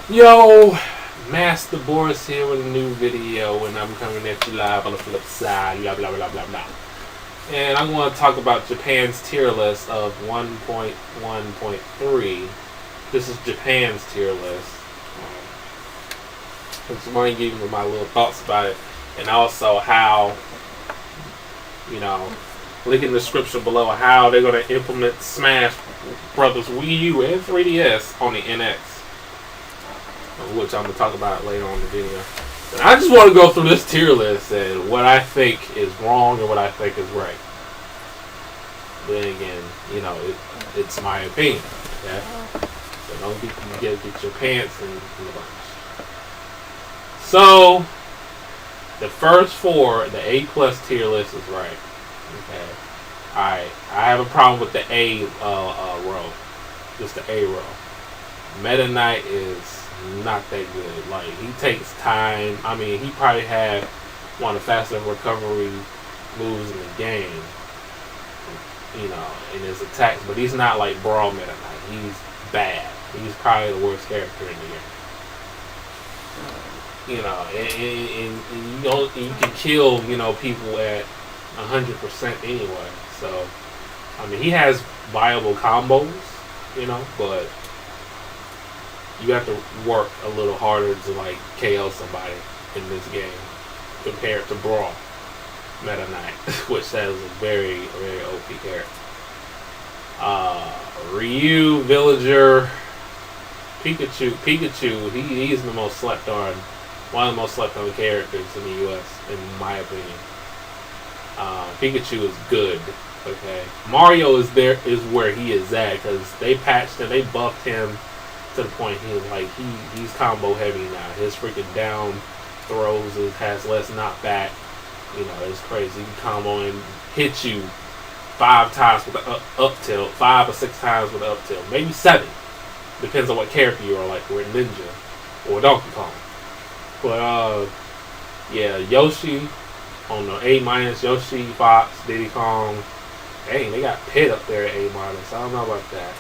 Yo, MasterBoris here with a new video, and I'm coming at you live on the flip side, blah blah blah blah blah. And I'm going to talk about Japan's tier list of 1.1.3. This is Japan's tier list. I just want to give you my little thoughts about it, and also how, link in the description below how they're going to implement Smash Brothers Wii U and 3DS on the NX, which I'm going to talk about later on in the video. And I just want to go through this tier list and what I think is wrong and what I think is right. Then again, it's my opinion. Okay? So don't get your pants in the bunch. So, the first four, the A plus tier list is right. Okay. Alright. I have a problem with the A row. Just the A row. Meta Knight is not that good. Like, he takes time. I mean, he probably had one of the fastest recovery moves in the game. In his attacks. But he's not like Brawl Meta Knight. He's bad. He's probably the worst character in the game. And you can kill, people at 100% anyway. So, I mean, he has viable combos, but you have to work a little harder to like KO somebody in this game compared to Brawl Meta Knight, which that is a very, very OP character. Ryu, Villager, Pikachu, he's the most slept on, one of the most slept on characters in the US, in my opinion. Pikachu is good. Okay, Mario is where he is at, because they patched and they buffed him to the point he's combo heavy now. His freaking down throws has less knockback. It's crazy. He can combo and hit you 5 times with the up tilt, 5 or 6 times with the up tilt, maybe 7. Depends on what character you are, like we're Ninja or Donkey Kong. But yeah, Yoshi on the A-, Yoshi, Fox, Diddy Kong. Dang, they got Pit up there at A-. I don't know about that.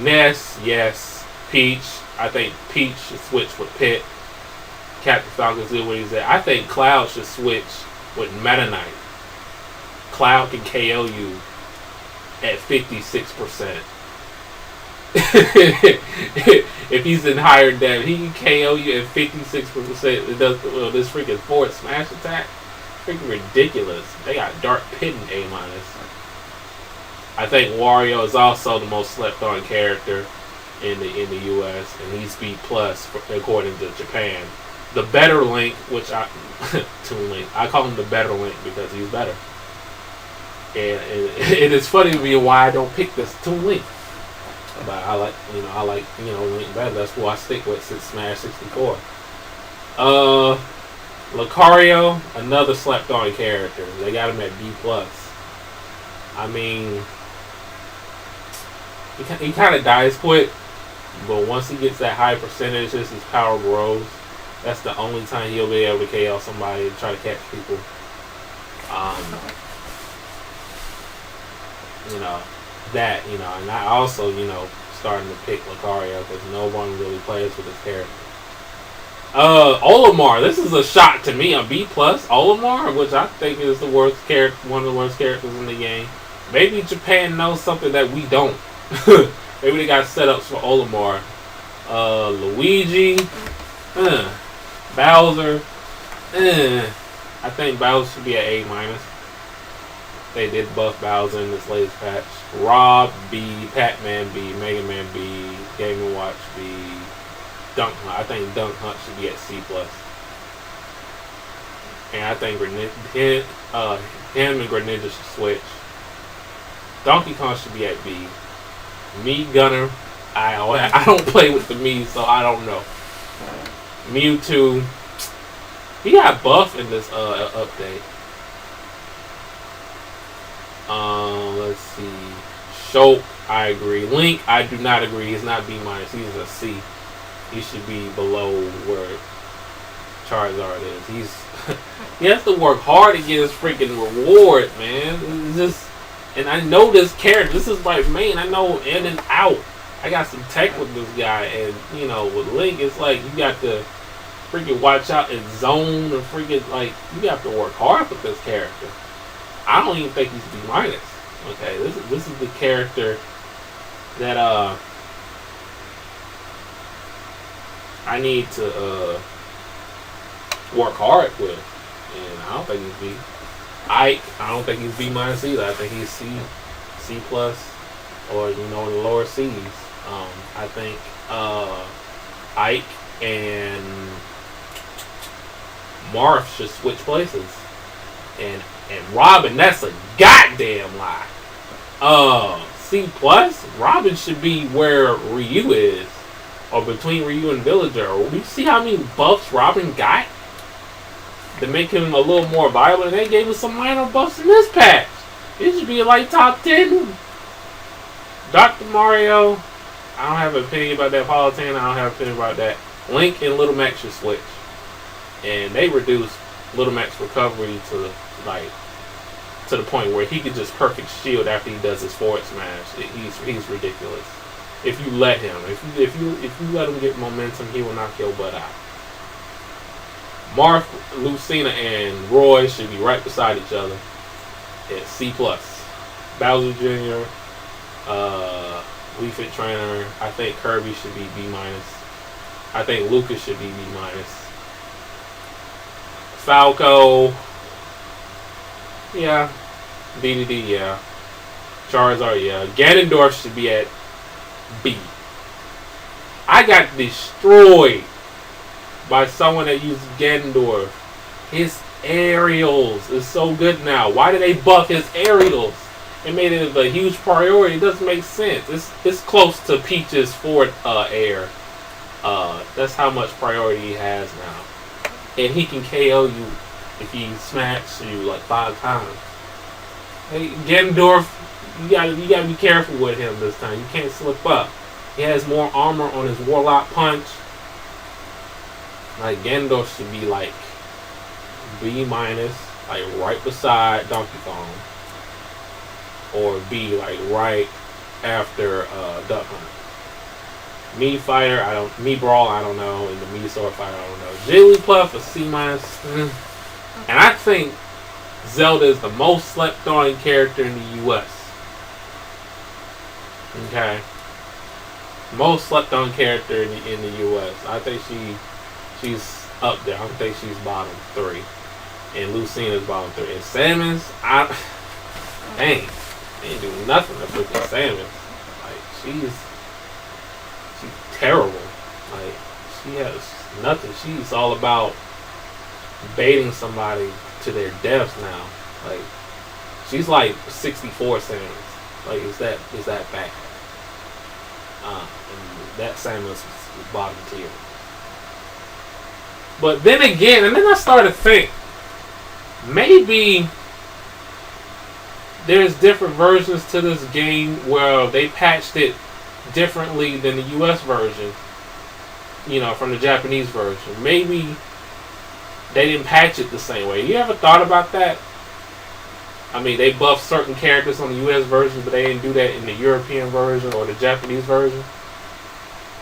Ness, yes. Peach. I think Peach should switch with Pit. Captain Falcon's good where he's at. I think Cloud should switch with Meta Knight. Cloud can KO you at 56%. If he's in higher damage, he can KO you at 56%. It does this freaking forward smash attack. Freaking ridiculous. They got Dark Pit in A-. I think Wario is also the most slept on character in the US, and he's B plus according to Japan. The better Link, which Toon Link, I call him the better Link because he's better. And it is funny to me why I don't pick this Toon Link. But I like Link better. That's who I stick with since Smash 64. Lucario, another slept on character. They got him at B plus. I mean, he kind of dies quick, but once he gets that high percentage, his power grows. That's the only time he'll be able to KO somebody and try to catch people. And I also, starting to pick Lucario because no one really plays with this character. Olimar, this is a shock to me. A B plus Olimar, which I think is the worst character, one of the worst characters in the game. Maybe Japan knows something that we don't. Maybe they got setups for Olimar. Luigi, Bowser, I think Bowser should be at A-. They did buff Bowser in this latest patch. Rob B, Pac-Man B, Mega Man B, Game & Watch B, Dunk Hunt. I think Dunk Hunt should be at C+. And I think him and Greninja should switch. Donkey Kong should be at B. Me, Gunner, I don't play with the Mii, so I don't know. Mewtwo, he got buff in this update. Let's see. Shulk, I agree. Link, I do not agree. He's not B-. He's a C. He should be below where Charizard is. He has to work hard to get his freaking reward, man. And I know this character. This is my main. I know in and out. I got some tech with this guy, and you know, with Link, it's like you got to freaking watch out and zone and freaking like you have to work hard with this character. I don't even think he's B minus. Okay, this is the character that I need to work hard with, and I don't think he's B. I don't think he's B minus either. I think he's C plus, or you know, in the lower C's. I think Ike and Marth should switch places, and Robin, that's a goddamn lie. C plus, Robin should be where Ryu is, or between Ryu and Villager. We see how many buffs Robin got to make him a little more viable, and they gave us some minor buffs in this patch. It should be like top 10. Dr. Mario, I don't have an opinion about that. Politan, I don't have an opinion about that. Link and Little Mac should switch, and they reduced Little Mac's recovery to the point where he could just perfect shield after he does his forward smash. He's ridiculous. If you let him, if you let him get momentum, he will knock your butt out. Marth, Lucina, and Roy should be right beside each other at C plus. Bowser Jr., Wii Fit Trainer. I think Kirby should be B minus. I think Lucas should be B minus. Falco, yeah. DDD, yeah. Charizard, yeah. Ganondorf should be at B. I got destroyed by someone that used Ganondorf. His aerials is so good now. Why did they buff his aerials? It made it a huge priority. It doesn't make sense. It's close to Peach's forward air. That's how much priority he has now. And he can KO you if he smacks you like 5 times. Hey, Ganondorf, you gotta be careful with him this time. You can't slip up. He has more armor on his Warlock Punch. Like, Ganondorf should be like B minus, like right beside Donkey Kong, or B like right after Duck Hunt. Me Fighter, Me Brawl, I don't know, and the Me Sword Fighter, I don't know. Jigglypuff, a C minus, and I think Zelda is the most slept on character in the U.S. Okay, most slept on character in the U.S. I think she's up there. I don't think she's bottom 3, and Lucina's bottom 3. And Samus, they ain't doing nothing to freaking Samus. Like she's terrible. Like she has nothing. She's all about baiting somebody to their deaths now. Like she's like 64 Samus. Like is that bad? And that Samus is bottom tier. But then again, and then I started to think maybe there's different versions to this game where they patched it differently than the US version, you know, from the Japanese version. Maybe they didn't patch it the same way. You ever thought about that? I mean, they buffed certain characters on the US version, but they didn't do that in the European version or the Japanese version.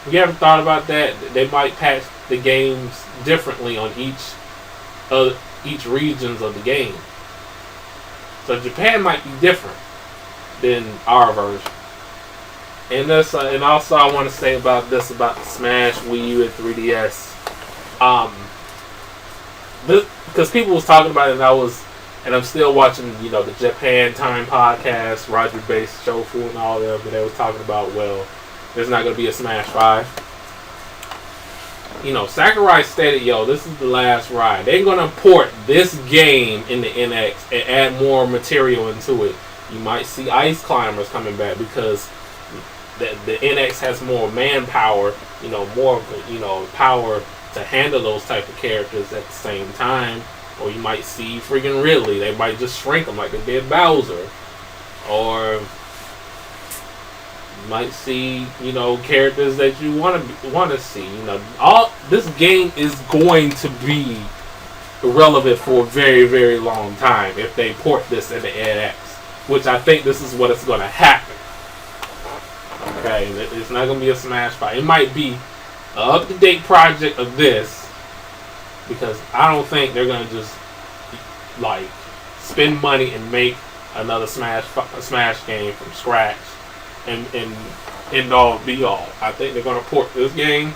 You ever thought about that? They might patch the games differently on each regions of the game. So Japan might be different than our version. And also I want to say about the Smash, Wii U, and 3DS. Because people was talking about it, and I'm still watching, you know, the Japan Time podcast, Roger Bass, Shofu, and all of them, and they was talking about, well, there's not going to be a Smash 5. You know, Sakurai stated, yo, this is the last ride. They're going to port this game in the NX and add more material into it. You might see Ice Climbers coming back because the NX has more manpower, you know, more, you know, power to handle those type of characters at the same time. Or you might see freaking Ridley. They might just shrink them like they did Bowser. Or you might see, you know, characters that you want to see. You know, all this game is going to be irrelevant for a very, very long time if they port this into NX, which I think this is what is going to happen. Okay, it's not gonna be a Smash 5. It might be an up-to-date project of this, because I don't think they're gonna just like spend money and make another Smash game from scratch and end all be all. I think they're gonna port this game.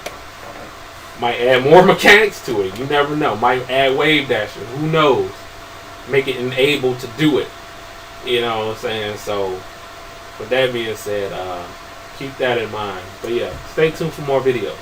Might add more mechanics to it. You never know. Might add wave dashing. Who knows? Make it enabled to do it. You know what I'm saying? So, with that being said, keep that in mind. But yeah, stay tuned for more videos.